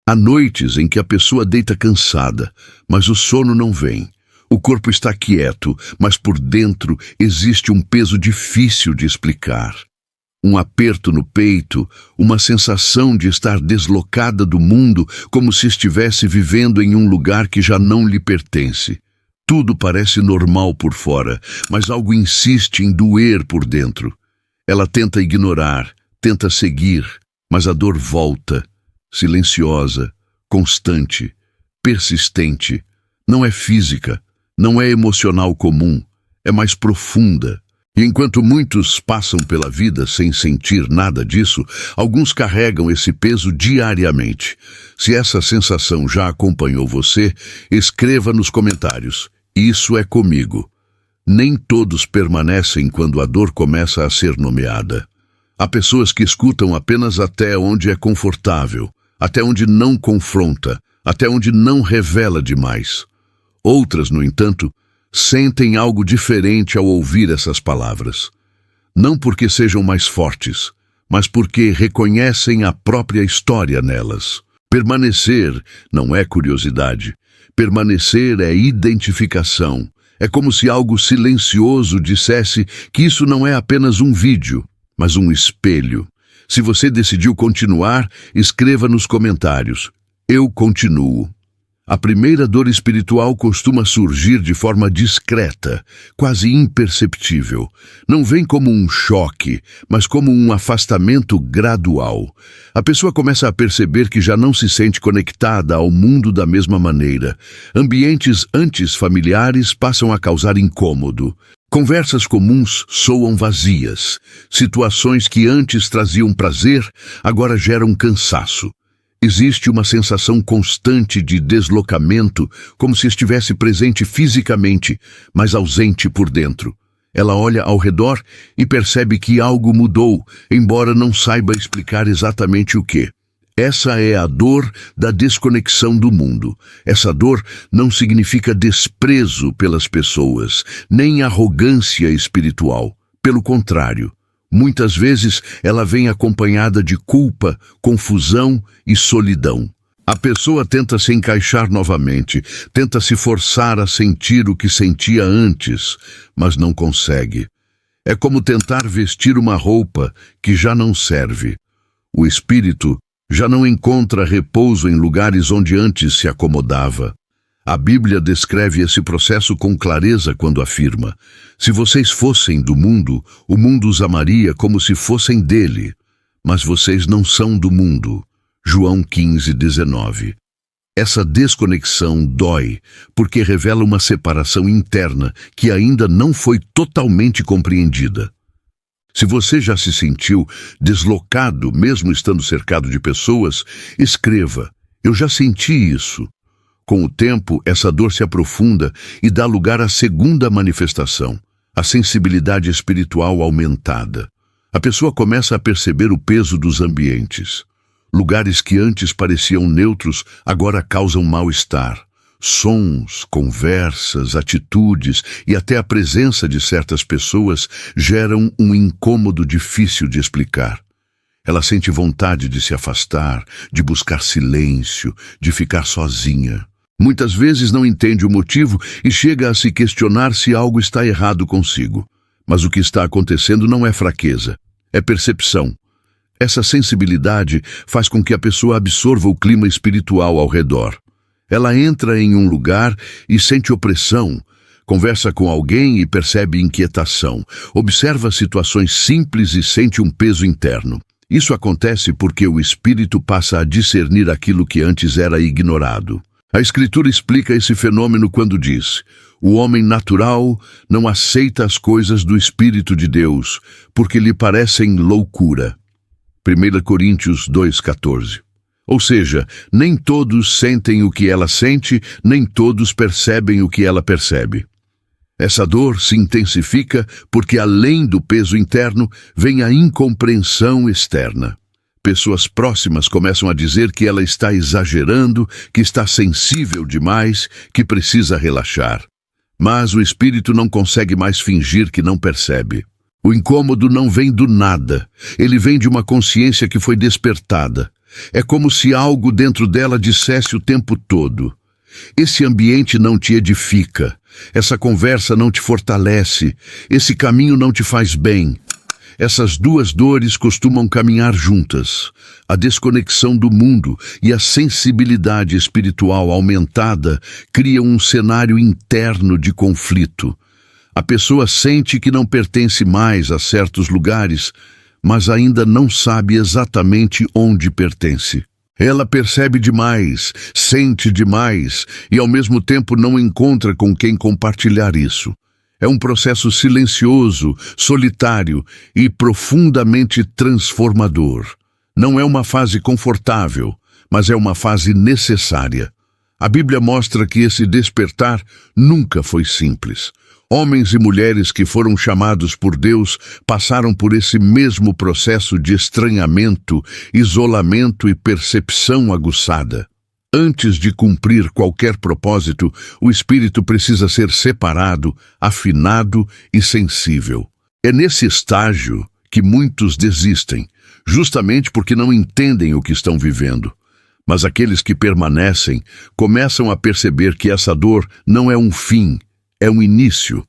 Há noites em que a pessoa deita cansada, mas o sono não vem. O corpo está quieto, mas por dentro existe um peso difícil de explicar. Um aperto no peito, uma sensação de estar deslocada do mundo, como se estivesse vivendo em um lugar que já não lhe pertence. Tudo parece normal por fora, mas algo insiste em doer por dentro. Ela tenta ignorar, tenta seguir, mas a dor volta, silenciosa, constante, persistente. Não é física, não é emocional comum, é mais profunda. E enquanto muitos passam pela vida sem sentir nada disso, alguns carregam esse peso diariamente. Se essa sensação já acompanhou você, escreva nos comentários: isso é comigo. Nem todos permanecem quando a dor começa a ser nomeada. Há pessoas que escutam apenas até onde é confortável, até onde não confronta, até onde não revela demais. Outras, no entanto, sentem algo diferente ao ouvir essas palavras. Não porque sejam mais fortes, mas porque reconhecem a própria história nelas. Permanecer não é curiosidade. Permanecer é identificação. É como se algo silencioso dissesse que isso não é apenas um vídeo, mas um espelho. Se você decidiu continuar, escreva nos comentários: eu continuo. A primeira dor espiritual costuma surgir de forma discreta, quase imperceptível. Não vem como um choque, mas como um afastamento gradual. A pessoa começa a perceber que já não se sente conectada ao mundo da mesma maneira. Ambientes antes familiares passam a causar incômodo. Conversas comuns soam vazias. Situações que antes traziam prazer, agora geram cansaço. Existe uma sensação constante de deslocamento, como se estivesse presente fisicamente, mas ausente por dentro. Ela olha ao redor e percebe que algo mudou, embora não saiba explicar exatamente o que. Essa é a dor da desconexão do mundo. Essa dor não significa desprezo pelas pessoas, nem arrogância espiritual. Pelo contrário, muitas vezes ela vem acompanhada de culpa, confusão e solidão. A pessoa tenta se encaixar novamente, tenta se forçar a sentir o que sentia antes, mas não consegue. É como tentar vestir uma roupa que já não serve. O espírito já não encontra repouso em lugares onde antes se acomodava. A Bíblia descreve esse processo com clareza quando afirma: se vocês fossem do mundo, o mundo os amaria como se fossem dele. Mas vocês não são do mundo. João 15:19. Essa desconexão dói, porque revela uma separação interna que ainda não foi totalmente compreendida. Se você já se sentiu deslocado, mesmo estando cercado de pessoas, escreva: eu já senti isso. Com o tempo, essa dor se aprofunda e dá lugar à segunda manifestação, a sensibilidade espiritual aumentada. A pessoa começa a perceber o peso dos ambientes. Lugares que antes pareciam neutros agora causam mal-estar. Sons, conversas, atitudes e até a presença de certas pessoas geram um incômodo difícil de explicar. Ela sente vontade de se afastar, de buscar silêncio, de ficar sozinha. Muitas vezes não entende o motivo e chega a se questionar se algo está errado consigo. Mas o que está acontecendo não é fraqueza, é percepção. Essa sensibilidade faz com que a pessoa absorva o clima espiritual ao redor. Ela entra em um lugar e sente opressão, conversa com alguém e percebe inquietação, observa situações simples e sente um peso interno. Isso acontece porque o espírito passa a discernir aquilo que antes era ignorado. A Escritura explica esse fenômeno quando diz: o homem natural não aceita as coisas do Espírito de Deus, porque lhe parecem loucura. 1 Coríntios 2,14. Ou seja, nem todos sentem o que ela sente, nem todos percebem o que ela percebe. Essa dor se intensifica porque, além do peso interno, vem a incompreensão externa. Pessoas próximas começam a dizer que ela está exagerando, que está sensível demais, que precisa relaxar. Mas o espírito não consegue mais fingir que não percebe. O incômodo não vem do nada. Ele vem de uma consciência que foi despertada. É como se algo dentro dela dissesse o tempo todo: esse ambiente não te edifica, essa conversa não te fortalece, esse caminho não te faz bem. Essas duas dores costumam caminhar juntas. A desconexão do mundo e a sensibilidade espiritual aumentada criam um cenário interno de conflito. A pessoa sente que não pertence mais a certos lugares, mas ainda não sabe exatamente onde pertence. Ela percebe demais, sente demais e ao mesmo tempo não encontra com quem compartilhar isso. É um processo silencioso, solitário e profundamente transformador. Não é uma fase confortável, mas é uma fase necessária. A Bíblia mostra que esse despertar nunca foi simples. Homens e mulheres que foram chamados por Deus passaram por esse mesmo processo de estranhamento, isolamento e percepção aguçada. Antes de cumprir qualquer propósito, o espírito precisa ser separado, afinado e sensível. É nesse estágio que muitos desistem, justamente porque não entendem o que estão vivendo. Mas aqueles que permanecem começam a perceber que essa dor não é um fim, é um início.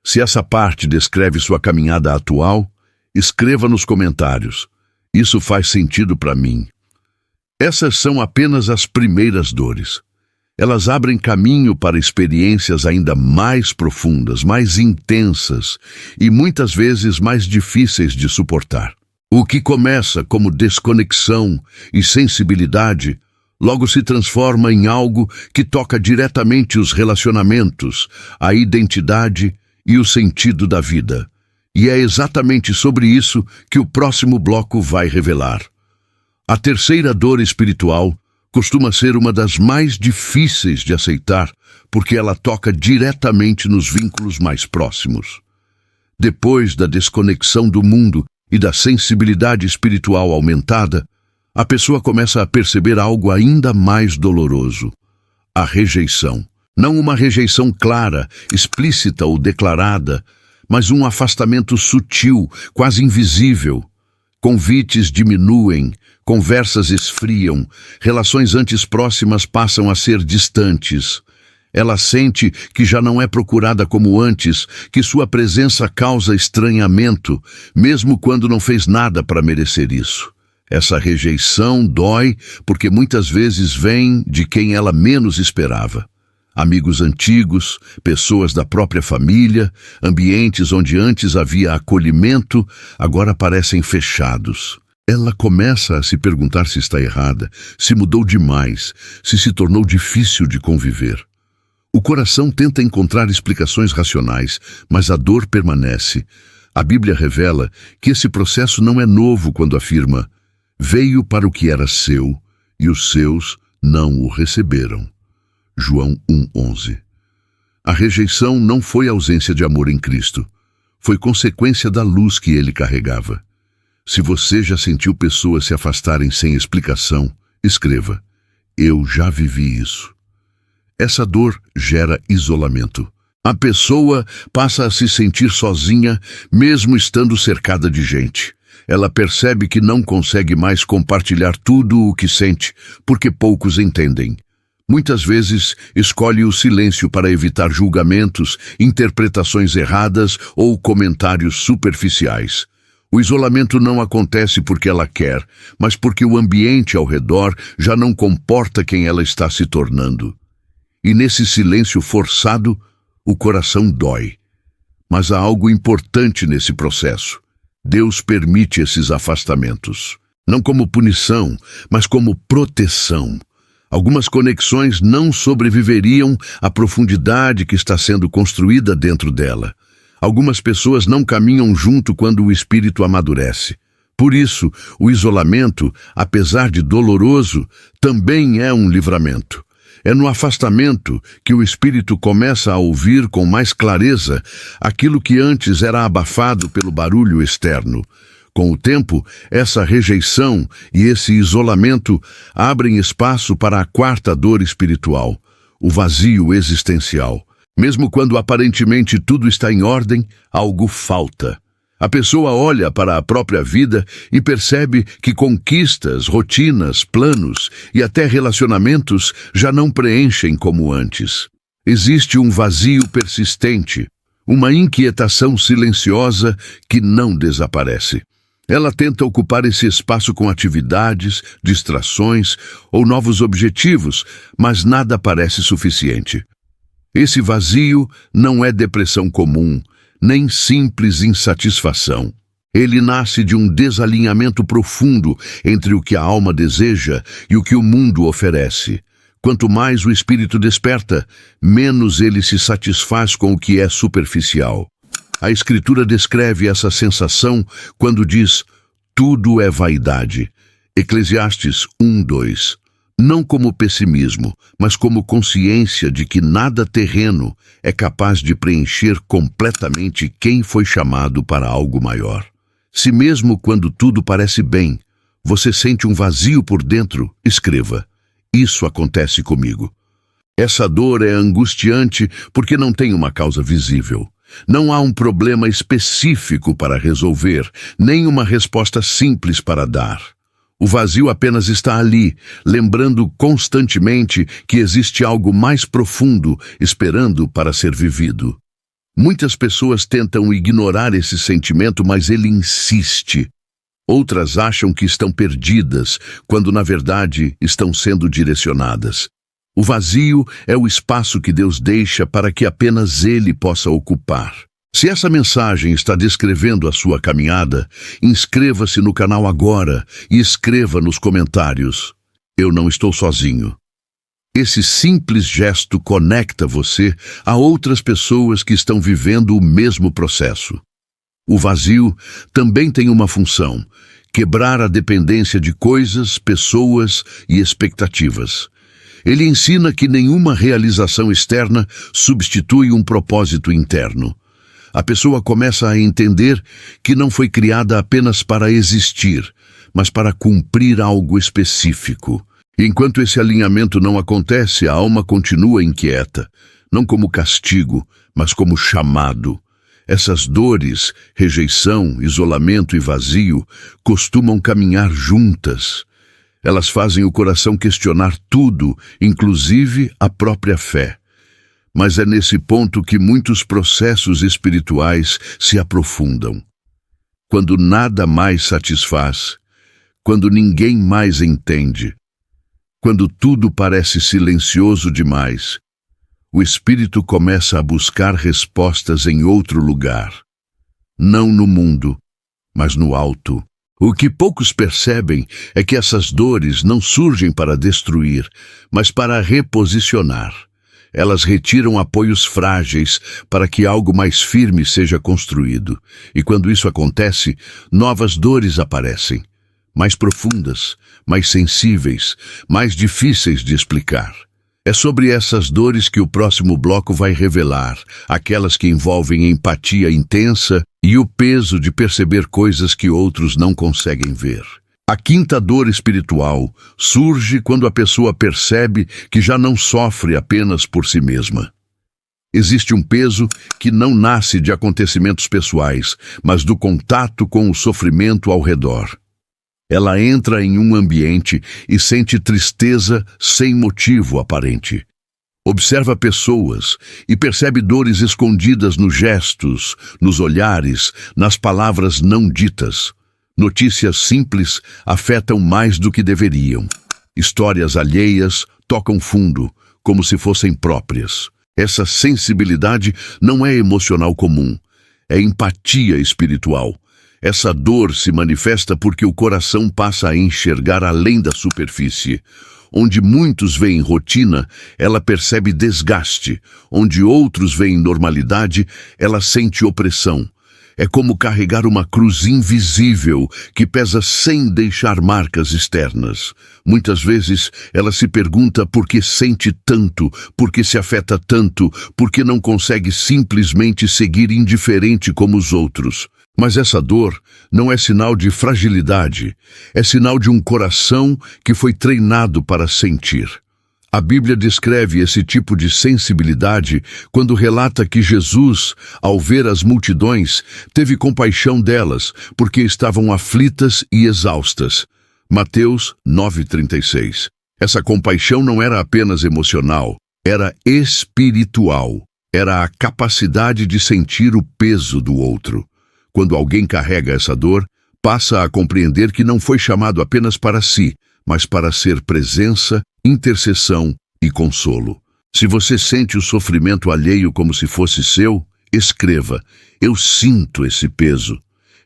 Se essa parte descreve sua caminhada atual, escreva nos comentários. Isso faz sentido para mim. Essas são apenas as primeiras dores. Elas abrem caminho para experiências ainda mais profundas, mais intensas e muitas vezes mais difíceis de suportar. O que começa como desconexão e sensibilidade, logo se transforma em algo que toca diretamente os relacionamentos, a identidade e o sentido da vida. E é exatamente sobre isso que o próximo bloco vai revelar. A terceira dor espiritual costuma ser uma das mais difíceis de aceitar, porque ela toca diretamente nos vínculos mais próximos. Depois da desconexão do mundo e da sensibilidade espiritual aumentada, a pessoa começa a perceber algo ainda mais doloroso: a rejeição. Não uma rejeição clara, explícita ou declarada, mas um afastamento sutil, quase invisível. Convites diminuem, conversas esfriam, relações antes próximas passam a ser distantes. Ela sente que já não é procurada como antes, que sua presença causa estranhamento, mesmo quando não fez nada para merecer isso. Essa rejeição dói porque muitas vezes vem de quem ela menos esperava. Amigos antigos, pessoas da própria família, ambientes onde antes havia acolhimento, agora parecem fechados. Ela começa a se perguntar se está errada, se mudou demais, se tornou difícil de conviver. O coração tenta encontrar explicações racionais, mas a dor permanece. A Bíblia revela que esse processo não é novo quando afirma: veio para o que era seu, e os seus não o receberam. João 1:11. A rejeição não foi ausência de amor em Cristo, foi consequência da luz que ele carregava. Se você já sentiu pessoas se afastarem sem explicação, escreva: eu já vivi isso. Essa dor gera isolamento. A pessoa passa a se sentir sozinha, mesmo estando cercada de gente. Ela percebe que não consegue mais compartilhar tudo o que sente, porque poucos entendem. Muitas vezes escolhe o silêncio para evitar julgamentos, interpretações erradas ou comentários superficiais. O isolamento não acontece porque ela quer, mas porque o ambiente ao redor já não comporta quem ela está se tornando. E nesse silêncio forçado, o coração dói. Mas há algo importante nesse processo. Deus permite esses afastamentos, não como punição, mas como proteção. Algumas conexões não sobreviveriam à profundidade que está sendo construída dentro dela. Algumas pessoas não caminham junto quando o espírito amadurece. Por isso, o isolamento, apesar de doloroso, também é um livramento. É no afastamento que o espírito começa a ouvir com mais clareza aquilo que antes era abafado pelo barulho externo. Com o tempo, essa rejeição e esse isolamento abrem espaço para a quarta dor espiritual, o vazio existencial. Mesmo quando aparentemente tudo está em ordem, algo falta. A pessoa olha para a própria vida e percebe que conquistas, rotinas, planos e até relacionamentos já não preenchem como antes. Existe um vazio persistente, uma inquietação silenciosa que não desaparece. Ela tenta ocupar esse espaço com atividades, distrações ou novos objetivos, mas nada parece suficiente. Esse vazio não é depressão comum, nem simples insatisfação. Ele nasce de um desalinhamento profundo entre o que a alma deseja e o que o mundo oferece. Quanto mais o espírito desperta, menos ele se satisfaz com o que é superficial. A Escritura descreve essa sensação quando diz: tudo é vaidade. Eclesiastes 1:2. Não como pessimismo, mas como consciência de que nada terreno é capaz de preencher completamente quem foi chamado para algo maior. Se mesmo quando tudo parece bem, você sente um vazio por dentro, escreva: isso acontece comigo. Essa dor é angustiante porque não tem uma causa visível. Não há um problema específico para resolver, nem uma resposta simples para dar. O vazio apenas está ali, lembrando constantemente que existe algo mais profundo esperando para ser vivido. Muitas pessoas tentam ignorar esse sentimento, mas ele insiste. Outras acham que estão perdidas, quando na verdade estão sendo direcionadas. O vazio é o espaço que Deus deixa para que apenas Ele possa ocupar. Se essa mensagem está descrevendo a sua caminhada, inscreva-se no canal agora e escreva nos comentários: eu não estou sozinho. Esse simples gesto conecta você a outras pessoas que estão vivendo o mesmo processo. O vazio também tem uma função: quebrar a dependência de coisas, pessoas e expectativas. Ele ensina que nenhuma realização externa substitui um propósito interno. A pessoa começa a entender que não foi criada apenas para existir, mas para cumprir algo específico. Enquanto esse alinhamento não acontece, a alma continua inquieta, não como castigo, mas como chamado. Essas dores, rejeição, isolamento e vazio, costumam caminhar juntas. Elas fazem o coração questionar tudo, inclusive a própria fé. Mas é nesse ponto que muitos processos espirituais se aprofundam. Quando nada mais satisfaz, quando ninguém mais entende, quando tudo parece silencioso demais, o espírito começa a buscar respostas em outro lugar. Não no mundo, mas no alto. O que poucos percebem é que essas dores não surgem para destruir, mas para reposicionar. Elas retiram apoios frágeis para que algo mais firme seja construído. E quando isso acontece, novas dores aparecem, mais profundas, mais sensíveis, mais difíceis de explicar. É sobre essas dores que o próximo bloco vai revelar, aquelas que envolvem empatia intensa e o peso de perceber coisas que outros não conseguem ver. A quinta dor espiritual surge quando a pessoa percebe que já não sofre apenas por si mesma. Existe um peso que não nasce de acontecimentos pessoais, mas do contato com o sofrimento ao redor. Ela entra em um ambiente e sente tristeza sem motivo aparente. Observa pessoas e percebe dores escondidas nos gestos, nos olhares, nas palavras não ditas. Notícias simples afetam mais do que deveriam. Histórias alheias tocam fundo, como se fossem próprias. Essa sensibilidade não é emocional comum, é empatia espiritual. Essa dor se manifesta porque o coração passa a enxergar além da superfície. Onde muitos veem rotina, ela percebe desgaste. Onde outros veem normalidade, ela sente opressão. É como carregar uma cruz invisível que pesa sem deixar marcas externas. Muitas vezes ela se pergunta por que sente tanto, por que se afeta tanto, por que não consegue simplesmente seguir indiferente como os outros. Mas essa dor não é sinal de fragilidade, é sinal de um coração que foi treinado para sentir. A Bíblia descreve esse tipo de sensibilidade quando relata que Jesus, ao ver as multidões, teve compaixão delas, porque estavam aflitas e exaustas. Mateus 9,36. Essa compaixão não era apenas emocional, era espiritual. Era a capacidade de sentir o peso do outro. Quando alguém carrega essa dor, passa a compreender que não foi chamado apenas para si, mas para ser presença, intercessão e consolo. Se você sente o sofrimento alheio como se fosse seu, escreva: eu sinto esse peso.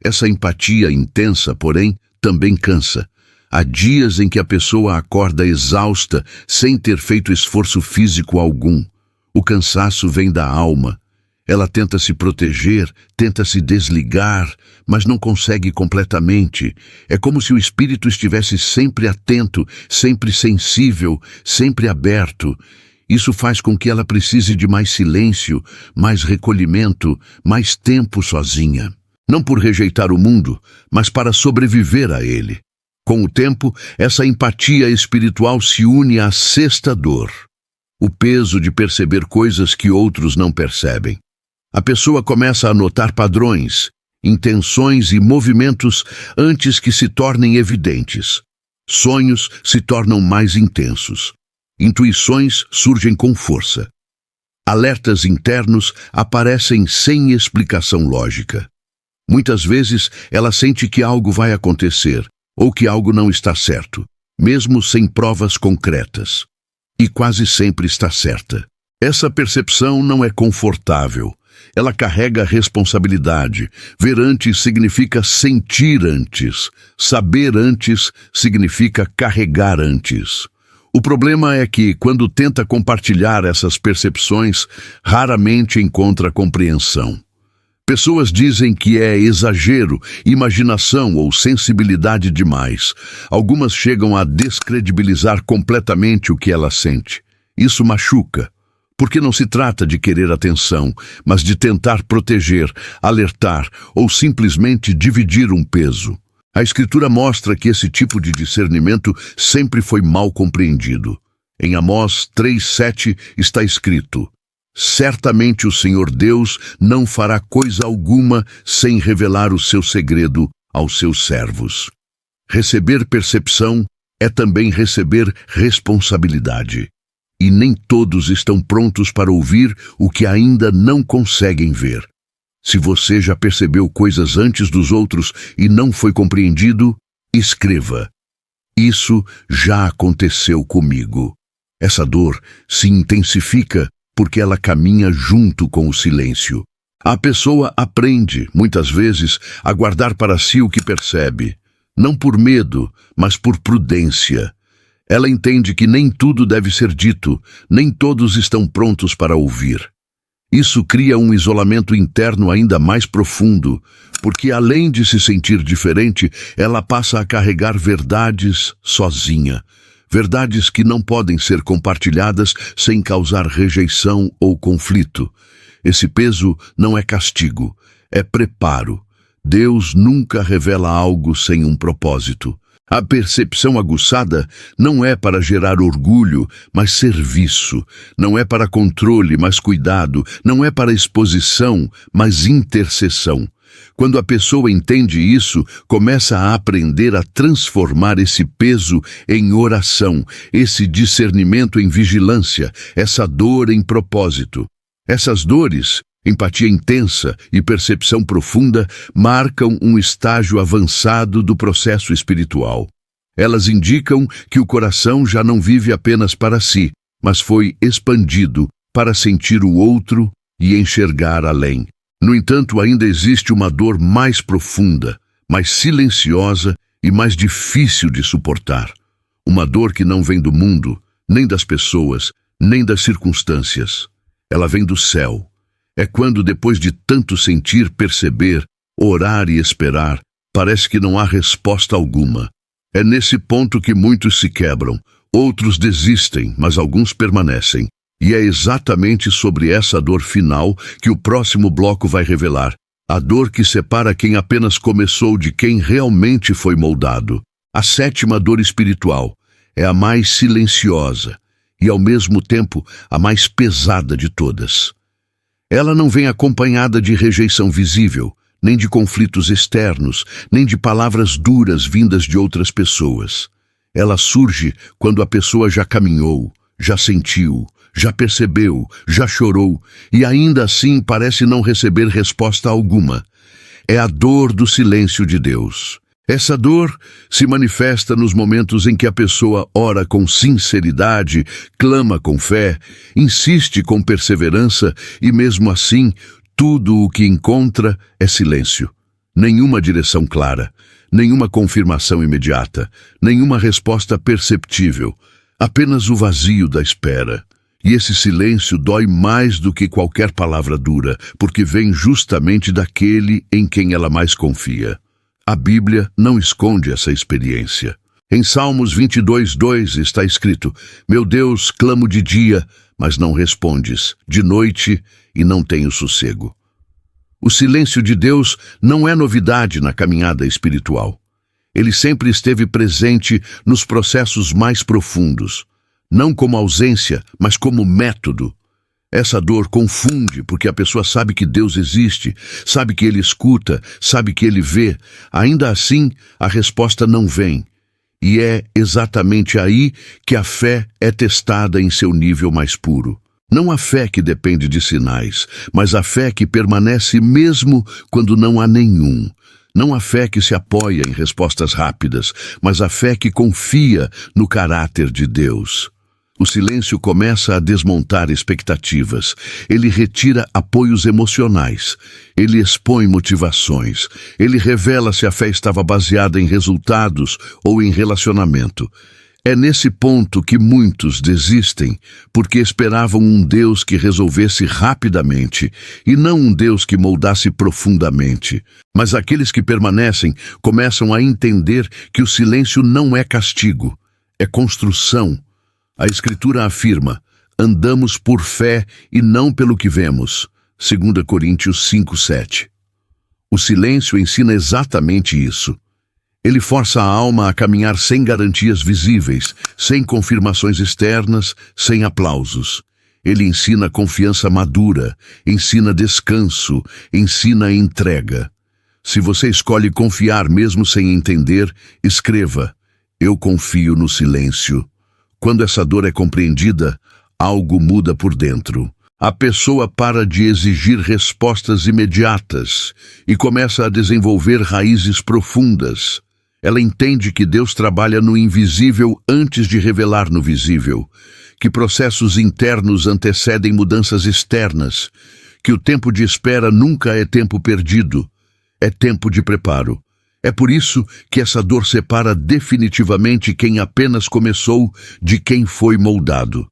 Essa empatia intensa, porém, também cansa. Há dias em que a pessoa acorda exausta, sem ter feito esforço físico algum. O cansaço vem da alma. Ela tenta se proteger, tenta se desligar, mas não consegue completamente. É como se o espírito estivesse sempre atento, sempre sensível, sempre aberto. Isso faz com que ela precise de mais silêncio, mais recolhimento, mais tempo sozinha. Não por rejeitar o mundo, mas para sobreviver a ele. Com o tempo, essa empatia espiritual se une à sexta dor. O peso de perceber coisas que outros não percebem. A pessoa começa a notar padrões, intenções e movimentos antes que se tornem evidentes. Sonhos se tornam mais intensos. Intuições surgem com força. Alertas internos aparecem sem explicação lógica. Muitas vezes ela sente que algo vai acontecer ou que algo não está certo, mesmo sem provas concretas. E quase sempre está certa. Essa percepção não é confortável. Ela carrega responsabilidade. Ver antes significa sentir antes. Saber antes significa carregar antes. O problema é que, quando tenta compartilhar essas percepções, raramente encontra compreensão. Pessoas dizem que é exagero, imaginação ou sensibilidade demais. Algumas chegam a descredibilizar completamente o que ela sente. Isso machuca, porque não se trata de querer atenção, mas de tentar proteger, alertar ou simplesmente dividir um peso. A Escritura mostra que esse tipo de discernimento sempre foi mal compreendido. Em Amós 3,7 está escrito: certamente o Senhor Deus não fará coisa alguma sem revelar o seu segredo aos seus servos. Receber percepção é também receber responsabilidade. E nem todos estão prontos para ouvir o que ainda não conseguem ver. Se você já percebeu coisas antes dos outros e não foi compreendido, escreva: isso já aconteceu comigo. Essa dor se intensifica porque ela caminha junto com o silêncio. A pessoa aprende, muitas vezes, a guardar para si o que percebe, não por medo, mas por prudência. Ela entende que nem tudo deve ser dito, nem todos estão prontos para ouvir. Isso cria um isolamento interno ainda mais profundo, porque além de se sentir diferente, ela passa a carregar verdades sozinha. Verdades que não podem ser compartilhadas sem causar rejeição ou conflito. Esse peso não é castigo, é preparo. Deus nunca revela algo sem um propósito. A percepção aguçada não é para gerar orgulho, mas serviço. Não é para controle, mas cuidado. Não é para exposição, mas intercessão. Quando a pessoa entende isso, começa a aprender a transformar esse peso em oração, esse discernimento em vigilância, essa dor em propósito. Essas dores, empatia intensa e percepção profunda, marcam um estágio avançado do processo espiritual. Elas indicam que o coração já não vive apenas para si, mas foi expandido para sentir o outro e enxergar além. No entanto, ainda existe uma dor mais profunda, mais silenciosa e mais difícil de suportar. Uma dor que não vem do mundo, nem das pessoas, nem das circunstâncias. Ela vem do céu. É quando, depois de tanto sentir, perceber, orar e esperar, parece que não há resposta alguma. É nesse ponto que muitos se quebram, outros desistem, mas alguns permanecem. E é exatamente sobre essa dor final que o próximo bloco vai revelar. A dor que separa quem apenas começou de quem realmente foi moldado. A sétima dor espiritual é a mais silenciosa e, ao mesmo tempo, a mais pesada de todas. Ela não vem acompanhada de rejeição visível, nem de conflitos externos, nem de palavras duras vindas de outras pessoas. Ela surge quando a pessoa já caminhou, já sentiu, já percebeu, já chorou, e ainda assim parece não receber resposta alguma. É a dor do silêncio de Deus. Essa dor se manifesta nos momentos em que a pessoa ora com sinceridade, clama com fé, insiste com perseverança e, mesmo assim, tudo o que encontra é silêncio. Nenhuma direção clara, nenhuma confirmação imediata, nenhuma resposta perceptível, apenas o vazio da espera. E esse silêncio dói mais do que qualquer palavra dura, porque vem justamente daquele em quem ela mais confia. A Bíblia não esconde essa experiência. Em Salmos 22:2 está escrito: Meu Deus, clamo de dia, mas não respondes, de noite, e não tenho sossego. O silêncio de Deus não é novidade na caminhada espiritual. Ele sempre esteve presente nos processos mais profundos, não como ausência, mas como método. Essa dor confunde, porque a pessoa sabe que Deus existe, sabe que Ele escuta, sabe que Ele vê. Ainda assim, a resposta não vem. E é exatamente aí que a fé é testada em seu nível mais puro. Não a fé que depende de sinais, mas a fé que permanece mesmo quando não há nenhum. Não a fé que se apoia em respostas rápidas, mas a fé que confia no caráter de Deus. O silêncio começa a desmontar expectativas. Ele retira apoios emocionais. Ele expõe motivações. Ele revela se a fé estava baseada em resultados ou em relacionamento. É nesse ponto que muitos desistem, porque esperavam um Deus que resolvesse rapidamente, e não um Deus que moldasse profundamente. Mas aqueles que permanecem começam a entender que o silêncio não é castigo, é construção. A Escritura afirma: andamos por fé e não pelo que vemos. 2 Coríntios 5:7. O silêncio ensina exatamente isso. Ele força a alma a caminhar sem garantias visíveis, sem confirmações externas, sem aplausos. Ele ensina confiança madura, ensina descanso, ensina entrega. Se você escolhe confiar mesmo sem entender, escreva: eu confio no silêncio. Quando essa dor é compreendida, algo muda por dentro. A pessoa para de exigir respostas imediatas e começa a desenvolver raízes profundas. Ela entende que Deus trabalha no invisível antes de revelar no visível, que processos internos antecedem mudanças externas, que o tempo de espera nunca é tempo perdido, é tempo de preparo. É por isso que essa dor separa definitivamente quem apenas começou de quem foi moldado.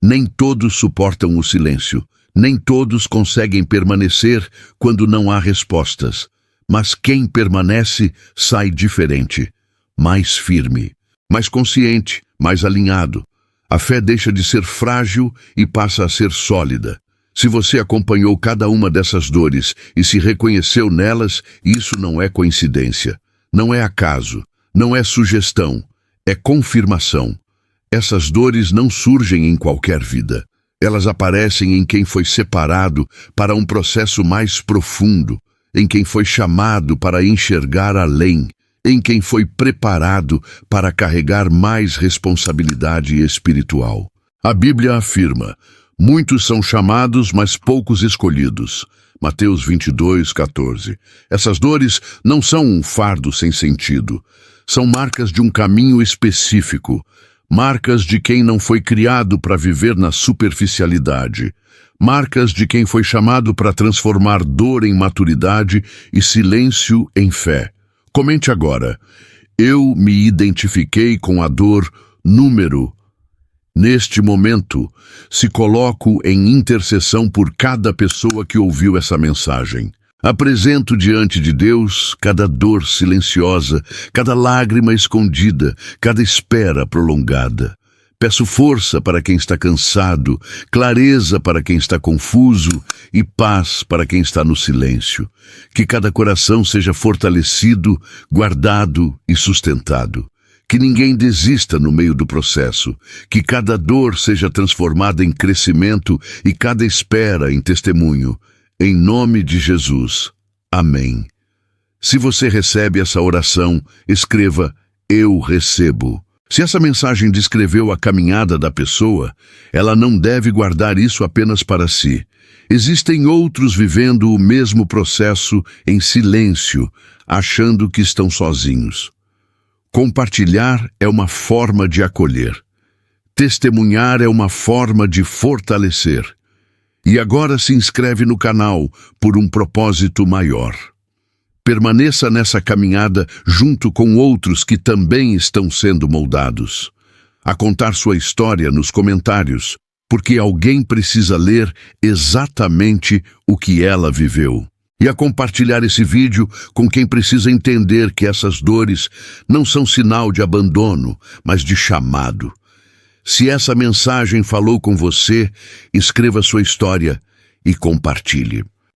Nem todos suportam o silêncio, nem todos conseguem permanecer quando não há respostas. Mas quem permanece sai diferente, mais firme, mais consciente, mais alinhado. A fé deixa de ser frágil e passa a ser sólida. Se você acompanhou cada uma dessas dores e se reconheceu nelas, isso não é coincidência, não é acaso, não é sugestão, é confirmação. Essas dores não surgem em qualquer vida. Elas aparecem em quem foi separado para um processo mais profundo, em quem foi chamado para enxergar além, em quem foi preparado para carregar mais responsabilidade espiritual. A Bíblia afirma: muitos são chamados, mas poucos escolhidos. Mateus 22:14. Essas dores não são um fardo sem sentido. São marcas de um caminho específico. Marcas de quem não foi criado para viver na superficialidade. Marcas de quem foi chamado para transformar dor em maturidade e silêncio em fé. Comente agora: eu me identifiquei com a dor número. Neste momento, se coloco em intercessão por cada pessoa que ouviu essa mensagem. Apresento diante de Deus cada dor silenciosa, cada lágrima escondida, cada espera prolongada. Peço força para quem está cansado, clareza para quem está confuso e paz para quem está no silêncio. Que cada coração seja fortalecido, guardado e sustentado. Que ninguém desista no meio do processo, que cada dor seja transformada em crescimento e cada espera em testemunho. Em nome de Jesus. Amém. Se você recebe essa oração, escreva: Eu recebo. Se essa mensagem descreveu a caminhada da pessoa, ela não deve guardar isso apenas para si. Existem outros vivendo o mesmo processo em silêncio, achando que estão sozinhos. Compartilhar é uma forma de acolher. Testemunhar é uma forma de fortalecer. E agora se inscreve no canal por um propósito maior. Permaneça nessa caminhada junto com outros que também estão sendo moldados. A contar sua história nos comentários, porque alguém precisa ler exatamente o que ela viveu. E a compartilhar esse vídeo com quem precisa entender que essas dores não são sinal de abandono, mas de chamado. Se essa mensagem falou com você, escreva sua história e compartilhe.